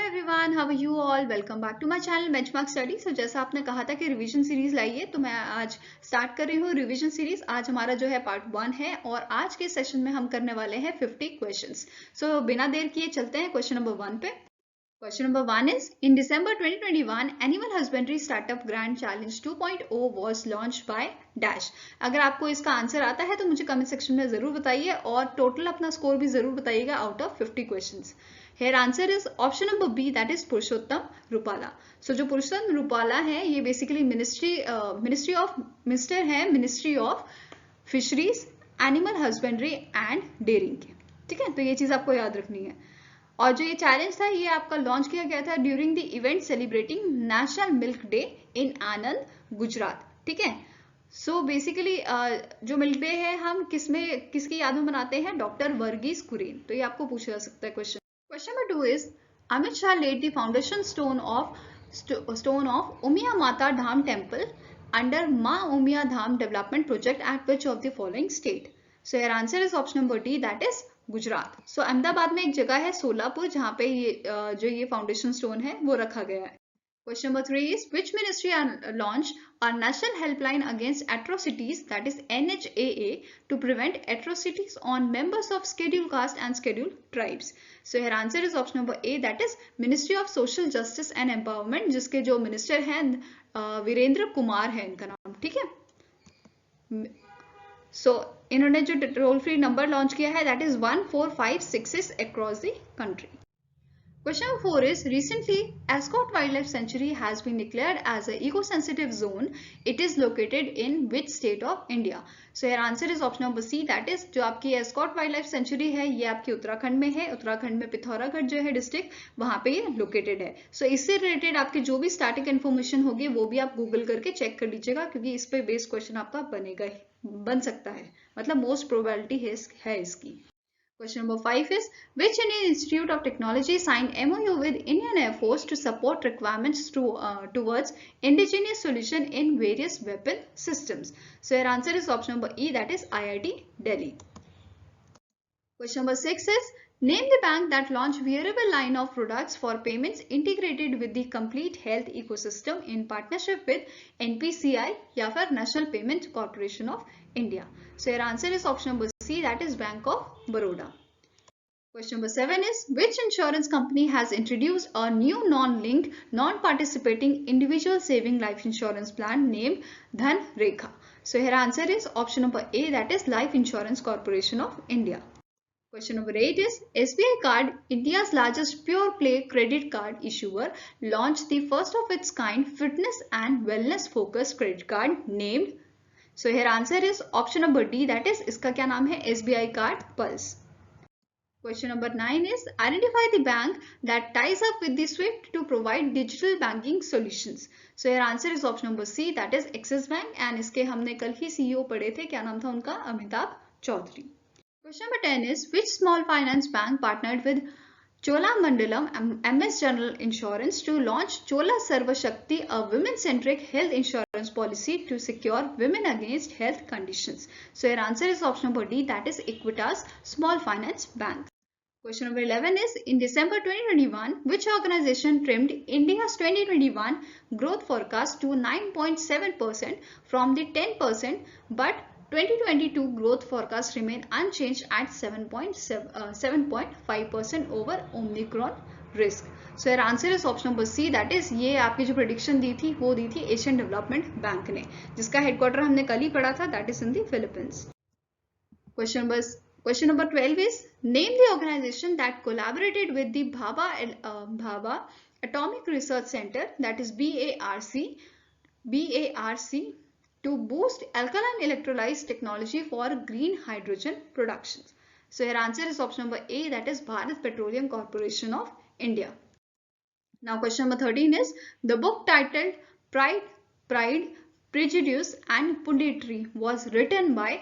Everyone, how are you all? Welcome back to my channel benchmark study. So जैसा आपने कहा था कि रिवीजन सीरीज लाइए, तो मैं आज स्टार्ट कर रही हूँ रिवीजन सीरीज। आज हमारा जो है पार्ट 1 है और आज के सेशन में हम करने वाले हैं 50 क्वेश्चंस। सो बिना देर किए चलते हैं क्वेश्चन नंबर 1 पे। Question number 1 is, in December 2021, Animal Husbandry Startup Grand Challenge 2.0 was launched by Dash. अगर आपको इसका आंसर आता है तो मुझे कमेंट सेक्शन में जरूर बताइए और टोटल अपना स्कोर भी जरूर बताइएगा out of 50 questions. Here answer is option number B, that is Purushottam Rupala. So जो पुरुषोत्तम रूपाला है ये बेसिकली मिनिस्ट्री ऑफ मिनिस्टर है ministry of fisheries, animal husbandry and dairying के। ठीक है, तो ये चीज आपको याद रखनी है। और जो ये चैलेंज था ये आपका लॉन्च किया गया था during the event celebrating national milk day in Anand, Gujarat. ठीक है, सो बेसिकली जो मिल्क डे है हम किसकी याद में मनाते हैं? डॉक्टर वर्गीस कुरियन। तो ये आपको पूछा जा सकता है question. Question number 2 is, Amit Shah led the foundation stone of Umiya Mata Dham temple under Maa Umiya Dham development project at which of the following state? So your answer is option number D, that is Gujarat. So Ahmedabad में एक जगह है सोलापुर जहां पे ये फाउंडेशन स्टोन है वो रखा गया है। Question number 3 is, which ministry launch a national helpline against atrocities, that is NHAA, to prevent atrocities on members of schedule caste and schedule tribes? So your answer is option number A, that is ministry of social justice and empowerment, जिसके जो minister हैं वीरेंद्र कुमार है इनका नाम। ठीक है, इन्होंने जो टोल फ्री नंबर लॉन्च किया है that is 1456 across the country. Question number 4 is, recently Ascot Wildlife Sanctuary has been declared as a eco-sensitive zone. It is located in which state of India? So your answer is option number C, that is जो आपकी Ascot Wildlife Sanctuary है ये आपकी उत्तराखंड में है। उत्तराखंड में पिथौरागढ़ जो है डिस्ट्रिक्ट, वहां पे ये लोकेटेड है। सो इससे रिलेटेड आपकी जो भी स्टैटिक इन्फॉर्मेशन होगी वो भी आप गूगल करके चेक कर लीजिएगा, क्योंकि इस पे बेस्ड क्वेश्चन आपका बन सकता है, मतलब मोस्ट प्रोबेबिलिटी है इसकी। Question number 5 is, which Indian Institute of Technology signed MOU with Indian Air Force to support requirements towards indigenous solution in various weapon systems? So your answer is option number E, that is IIT Delhi. Question number 6 is, name the bank that launched wearable line of products for payments integrated with the complete health ecosystem in partnership with NPCI या फिर National Payment Corporation of India. So your answer is option number C, that is Bank of Baroda. Question number 7 is, which insurance company has introduced a new non-linked, non-participating individual saving life insurance plan named Dhan Rekha? So here answer is option number A, that is Life Insurance Corporation of India. Question number 8 is, SBI Card, India's largest pure play credit card issuer, launched the first of its kind fitness and wellness focused credit card named. So here answer is option number D, that is इसका क्या नाम है? SBI Card Pulse. Question number 9 is, identify the bank that ties up with the SWIFT to provide digital banking solutions. So your answer is option number C, that is Axis Bank, and इसके हमने कल ही CEO पढ़े थे, क्या नाम था उनका? Amitabh Chaudhary. Question number 10 is, which small finance bank partnered with Cholamandalam MS General Insurance to launch Chola Sarva Shakti, a women-centric health insurance policy to secure women against health conditions? So your answer is option number D, that is Equitas Small Finance Bank. Question number 11 is, in December 2021, which organization trimmed India's 2021 growth forecast to 9.7% from the 10%, but 2022 growth forecast remain unchanged at 7.5% over Omicron risk? So your answer is option number C, that is ये आपकी जो prediction दी थी वो दी थी Asian development bank ने, जिसका headquarter हमने कल ही पढ़ा था, that is in the Philippines. Question number 12 is, name the organization that collaborated with the Bhabha Atomic Research Center, that is BARC, to boost alkaline electrolyte technology for green hydrogen production. So your answer is option number A, that is Bharat Petroleum Corporation of India. Now question number 13 is, the book titled Pride, Prejudice and Punditry was written by?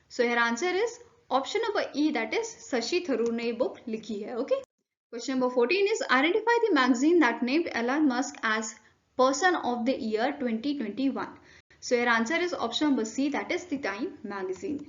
So your answer is option number E, that is Shashi Tharoor ने ये book लिखी है. Okay. Question number 14 is, identify the magazine that named Elon Musk as Person of the Year 2021. So your answer is option number C, that is the Time magazine.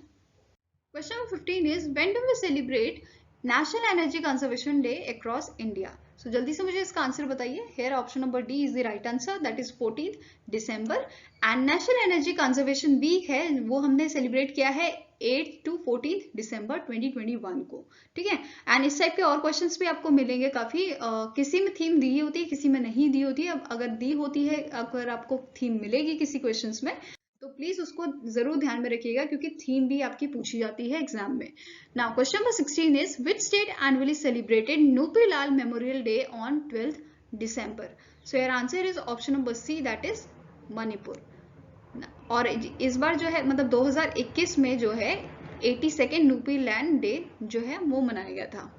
Question number 15 is, when do we celebrate national energy conservation day across India. So जल्दी से मुझे इसका answer बताइए। Here option number D is the right answer, that is 14 December. And national energy conservation week है वो हमने celebrate किया है 8 to 14 दिसंबर 2021 को, ठीक है। एंड इस टाइप के और क्वेश्चंस भी आपको मिलेंगे काफी, किसी में थीम दी होती है, किसी में नहीं दी होती है। अब अगर दी होती है, अगर आपको थीम मिलेगी किसी क्वेश्चंस में, तो प्लीज उसको जरूर ध्यान में रखिएगा, क्योंकि थीम भी आपकी पूछी जाती है एग्जाम में। Now question number 16 is which state annually celebrated Nupi Lal memorial day on 12 December. So your answer is option number C, that is Manipur. और इस बार जो है मतलब 2021 में जो है 82nd न्यूपी लैंड डे जो है वो मनाया गया था।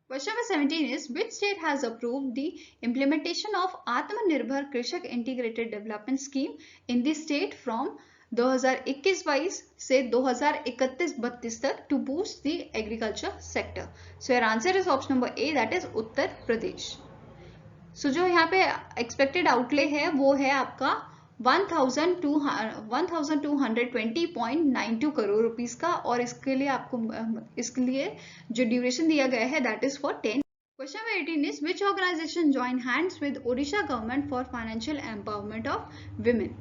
Question number 17 is which state has approved the implementation of Atmanirbhar Krishak Integrated Development Scheme in the state from 2021-22 से 2031-32 तक to boost the agriculture sector? So your answer is option number A, that is Uttar Pradesh. So जो यहाँ पे expected outlay है वो है आपका 1220.92 crore rupees का, और इसके लिए आपको इसके लिए जो ड्यूरेशन दिया गया है that is for 10। Question number 18 is which organisation join hands with Odisha government for financial empowerment of women.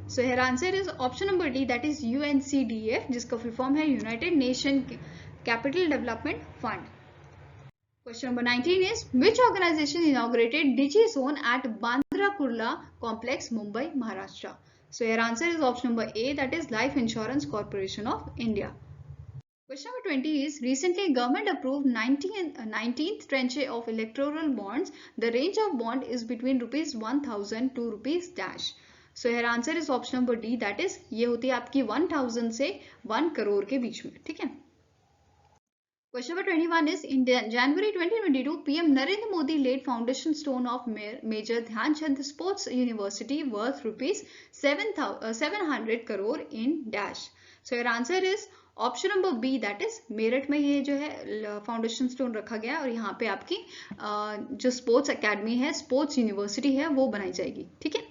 So here answer is option number D, that is UNCDF, जिसका फुल फॉर्म है united nation capital development fund. Question number 19 is which organization inaugurated DigiZone at Bandra Kurla Complex, Mumbai, Maharashtra? So your answer is option number A, that is Life Insurance Corporation of India. Question number 20 is recently government approved 19th tranche of electoral bonds. The range of bond is between rupees 1000 to rupees dash. So your answer is option number D, that is ये होती है आपकी 1000 से 1 करोड़ के बीच में, ठीक है। Question number 21 is in January 2022, PM Narendra Modi laid foundation stone of Major Dhyan Chand Sports University worth rupees 700 crore in dash. So your answer is option number B, that is Meerut में ये जो है foundation stone रखा गया, और यहाँ पे आपकी जो स्पोर्ट्स एकेडमी है, स्पोर्ट्स यूनिवर्सिटी है, वो बनाई जाएगी, ठीक है।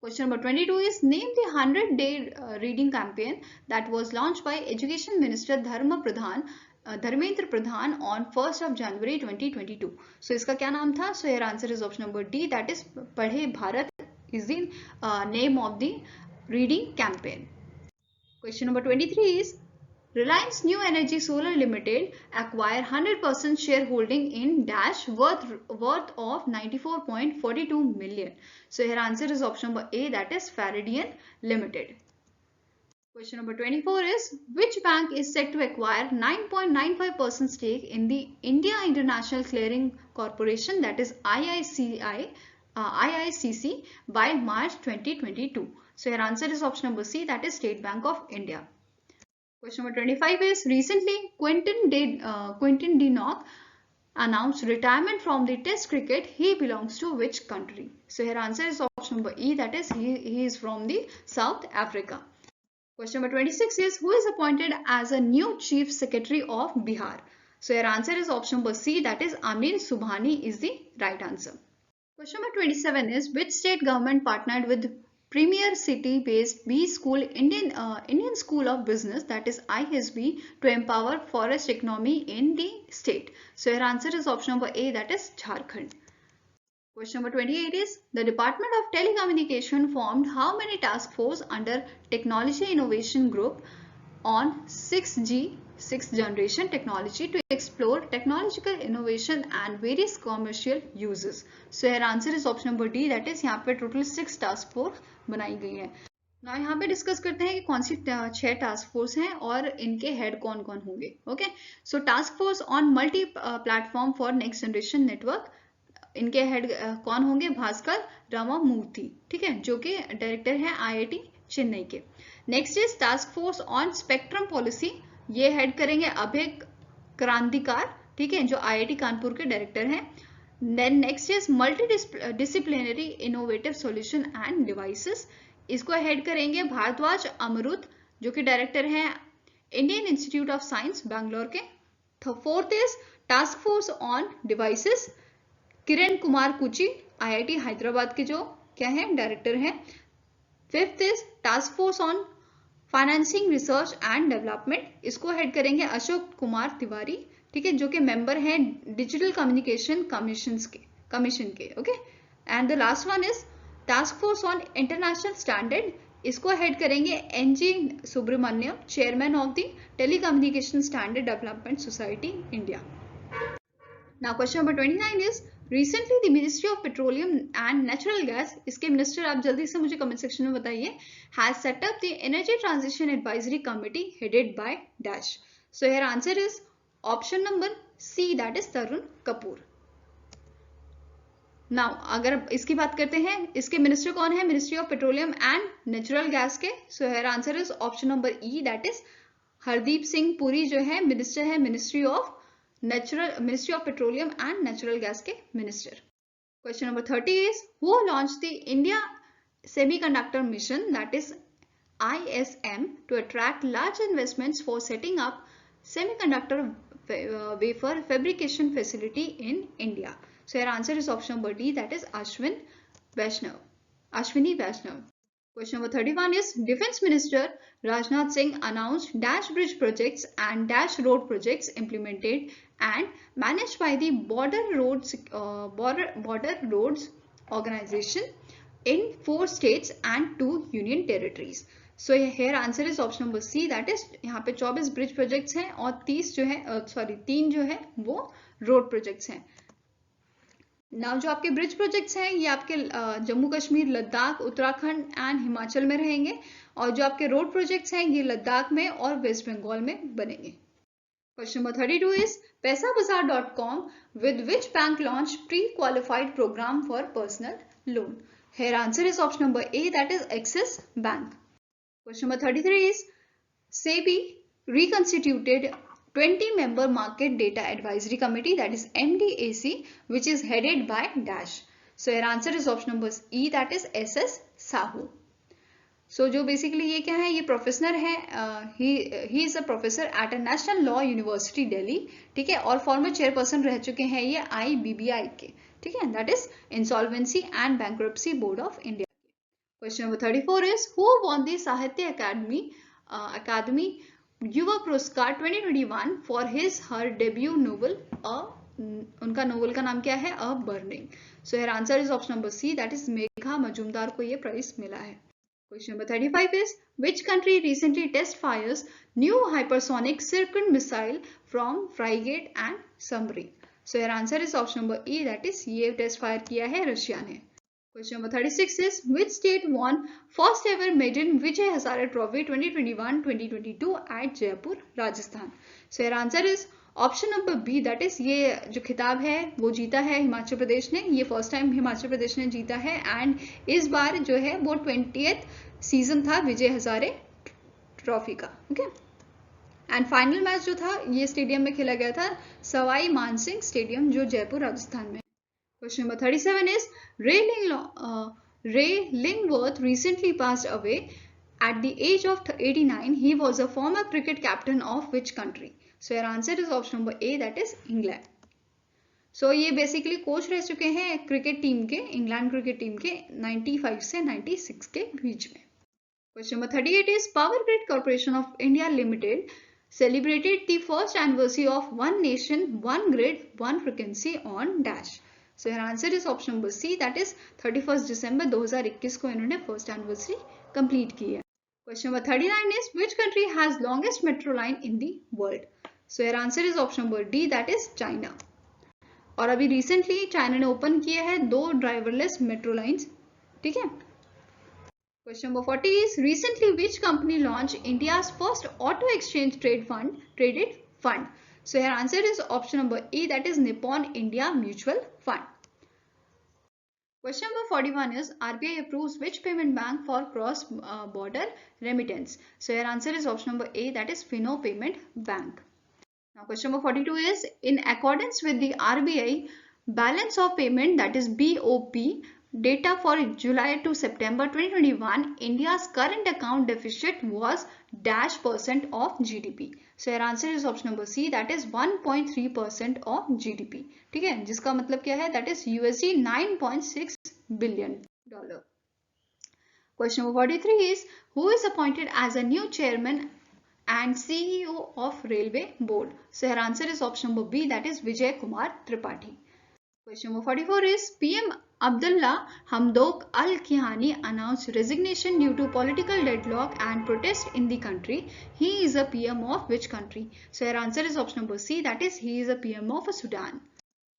Question number 22 is name the 100-day reading campaign that was launched by Education Minister Dharmendra Pradhan on 1st of January 2022. So इसका क्या नाम था? So your answer is option number D, that is पढ़े Bharat is the name of the reading campaign. Question number 23 is Reliance New Energy Solar Limited acquire 100% shareholding in dash worth of 94.42 million. So your answer is option number A, that is Faradian Limited. Question number 24 is which bank is set to acquire 9.95% stake in the India International Clearing Corporation, that is IICC by March 2022. So your answer is option number C, that is State Bank of India. Question number 25 is recently Quinton de Noc announced retirement from the Test cricket. He belongs to which country? So your answer is option number E, that is he is from the South Africa. Question number 26 is who is appointed as a new Chief Secretary of Bihar? So your answer is option number C, that is Amir Subhani is the right answer. Question number 27 is which state government partnered with Premier City-based B School Indian School of Business, that is ISB, to empower forest economy in the state? So your answer is option number A, that is Jharkhand. Question number 28 is the Department of Telecommunication formed how many task force under Technology Innovation Group on 6G, 6th generation technology to explore technological innovation and various commercial uses? So your answer is option number D, that is यहाँ पे total 6 task force बनाई गई है। ना यहाँ पे discuss करते हैं कि कौन सी 6 टास्क फोर्स हैं और इनके हेड कौन कौन होंगे। Okay, so task force on multi platform for next generation network, इनके हेड कौन होंगे? भास्कर रामामूर्ति, ठीक है, जो कि डायरेक्टर है IIT चेन्नई के। Next is task force on spectrum policy, ये हेड करेंगे अभय क्रांतिकार, ठीक है, जो IIT कानपुर के डायरेक्टर हैं। Then next is multi disciplinary innovative solution and devices, इसको हेड करेंगे भारद्वाज अमरुत, जो कि डायरेक्टर हैं Indian Institute of Science Bangalore के। Fourth is task force on devices, Kiran Kumar Kuchi IIT Hyderabad के जो क्या है डायरेक्टर हैं। Fifth is task force on financing research and development, इसको हेड करेंगे अशोक कुमार तिवारी, ठीक है, जो कि मेंबर हैं डिजिटल कम्युनिकेशन कमीशन के okay. And the last one is task force on international standard, इसको हेड करेंगे N G Subrahmanyam, chairman of the telecommunication standard development society India. Now question number 29 is recently the Ministry of Petroleum and Natural Gas, इसके minister आप जल्दी से मुझे comment section में बताइए, has set up the Energy Transition Advisory Committee headed by dash. So here answer is option number C, that is Tarun Kapoor. Now अगर इसकी बात करते हैं, इसके मिनिस्टर कौन है, ministry of petroleum and natural gas के। So here answer is option number E, that is Hardeep Singh Puri जो है मिनिस्टर है ministry of petroleum and natural gas के minister. Question number 30 is who launch the India semiconductor mission, that is ISM, to attract large investments for setting up semiconductor wafer fabrication facility in India. So your answer is option number D, that is Ashwini Vaishnav. Question number 31 is Defense Minister Rajnath Singh announced dash bridge projects and dash road projects implemented and managed by the Border Roads Organization in 4 states and 2 union territories. So here answer is option number C, that is यहाँ पे 24 bridge projects हैं और 30 जो है 3 जो है वो road projects हैं। नाउ जो आपके ब्रिज प्रोजेक्ट्स हैं ये आपके जम्मू कश्मीर, लद्दाख, उत्तराखंड एंड हिमाचल में रहेंगे, और जो आपके रोड प्रोजेक्ट्स हैं ये लद्दाख में और वेस्ट बंगाल में बनेंगे। क्वेश्चन नंबर 32 इज पैसाबाजार.com with which bank launched pre-qualified program for personal loan? Here answer is option number A, that is Axis Bank. Question number 33 is SEBI reconstituted 20-member Market Data Advisory Committee, that is MDAC, which is headed by dash. So your answer is option number E, that is SS Sahu. So जो basically ये क्या है, ये professor है, he is a professor at a national law university Delhi, ठीक है, और farmer chairperson रह चुके हैं ये IBBI के, ठीक है, that is insolvency and bankruptcy board of India. Question number 34 is who won the Sahitya Akademi Yuva Puraskar 2021 for his her debut novel, उनका नोवेल का नाम क्या है, a burning. So here answer is option number C, that is Megha Majumdar को ये prize मिला है। Question number 35 is which country recently test fires new hypersonic Sircon missile from frigate and submarine? So your answer is option number E, that is ये test fire किया है Russia ने। Question number 36 is which state won first ever maiden Vijay Hazare Trophy 2021-2022 at Jaipur, Rajasthan? So your answer is option number B, that is ये जो खिताब है वो जीता है हिमाचल प्रदेश ने, ये फर्स्ट टाइम हिमाचल प्रदेश ने जीता है, एंड इस बार जो है वो 20th सीजन था विजय हजारे ट्रॉफी का, ओके। एंड फाइनल मैच जो था ये स्टेडियम में खेला गया था, सवाई मानसिंह स्टेडियम, जो जयपुर राजस्थान में। क्वेश्चन नंबर 37 इज रे लिंगवर्थ recently passed away at the age of 89. He was a former cricket captain of which country? So your answer is option number A, that is England. So ये basically coach रह चुके हैं cricket team के, England cricket team के 95 से 96 के बीच में। Question number 38 is power grid corporation of India limited celebrated the first anniversary of One Nation, One Grid, One Frequency on dash. So your answer is option number C, that is 31st December 2021 को इन्होंने first anniversary complete की है। Question number 39 is which country has longest metro line in the world? So your answer is option number D, that is China. और अभी recently China ने open किया है 2 driverless metro lines, ठीक है। Question number 40 is recently which company launched India's first auto exchange traded fund? So your answer is option number E, that is Nippon India Mutual Fund. Question number 41 is RBI approves which payment bank for cross border remittance? So your answer is option number A, that is Fino Payment Bank. Now question number 42 is in accordance with the RBI balance of payment, that is BOP data for July to September 2021, India's current account deficit was dash % of GDP. So your answer is option number C, that is 1.3% of GDP, ठीक है, जिसका मतलब क्या है, that is USD $9.6 billion. Question number 43 is who is appointed as a new chairman and CEO of Railway Board. So her answer is option number B, that is Vijay Kumar Tripathi. Question number 44 is PM Abdullah Hamdok Al Kihani announced resignation due to political deadlock and protest in the country. He is a PM of which country? So your answer is option number C, that is he is a PM of Sudan.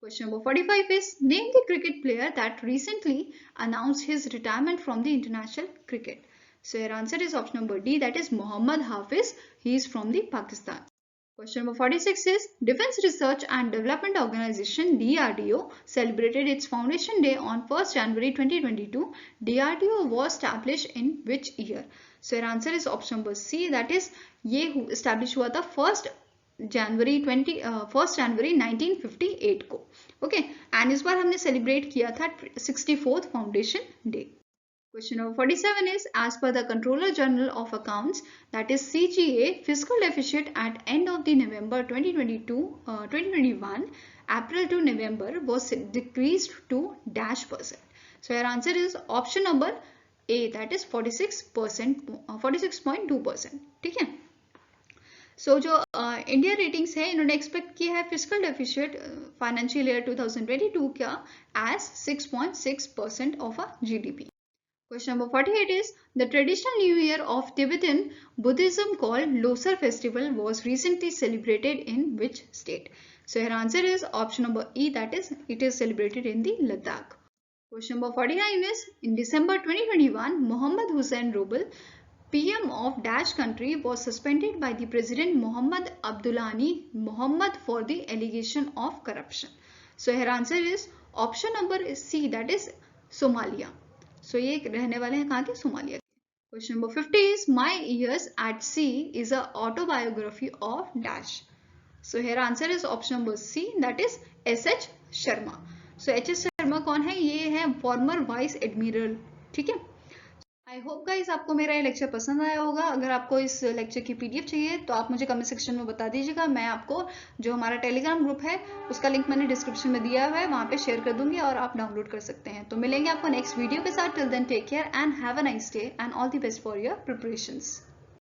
Question number 45 is name the cricket player that recently announced his retirement from the international cricket. So your answer is option number D, that is Mohammad Hafiz. He is from the Pakistan. Question number 46 is Defense Research and Development Organization DRDO celebrated its foundation day on 1st January 2022. DRDO was established in which year? So your answer is option number C, that is ये established हुआ था 1st January 1958 को. Okay and इस बार हमने celebrate किया था 64th foundation day. Question number 47 is as per the Controller General of Accounts, that is CGA, fiscal deficit at end of the November 2021 April to November was decreased to -%. So your answer is option number A, that is 46.2%. ठीक है. So जो India ratings है इन्होंने expect किया है fiscal deficit financial year 2022 का as 6.6% of a GDP. Question number 48 is the traditional new year of Tibetan Buddhism called Losar festival was recently celebrated in which state? So your answer is option number E, that is it is celebrated in the Ladakh. Question number 49 is in December 2021 Mohammad Hussain Roble, PM of Dash country, was suspended by the President Mohammad Abdullani Mohammad for the allegation of corruption. So her answer is option number C, that is Somalia. So ये रहने वाले हैं कहाँ के? Somalia के. Question number 50 is My Years at Sea is a autobiography of Dash. So here answer is option number C, that is S.H. Sharma. So H.S. Sharma कौन है? ये है फॉर्मर वाइस एडमिरल. ठीक है. आई होप गाइस आपको मेरा ये lecture पसंद आया होगा. अगर आपको इस लेक्चर की PDF चाहिए तो आप मुझे कमेंट सेक्शन में बता दीजिएगा. मैं आपको जो हमारा टेलीग्राम ग्रुप है उसका लिंक मैंने डिस्क्रिप्शन में दिया हुआ है, वहाँ पे शेयर कर दूंगी और आप डाउनलोड कर सकते हैं. तो मिलेंगे आपको नेक्स्ट वीडियो के साथ. Till then take care and have a nice day and all the best for your preparations.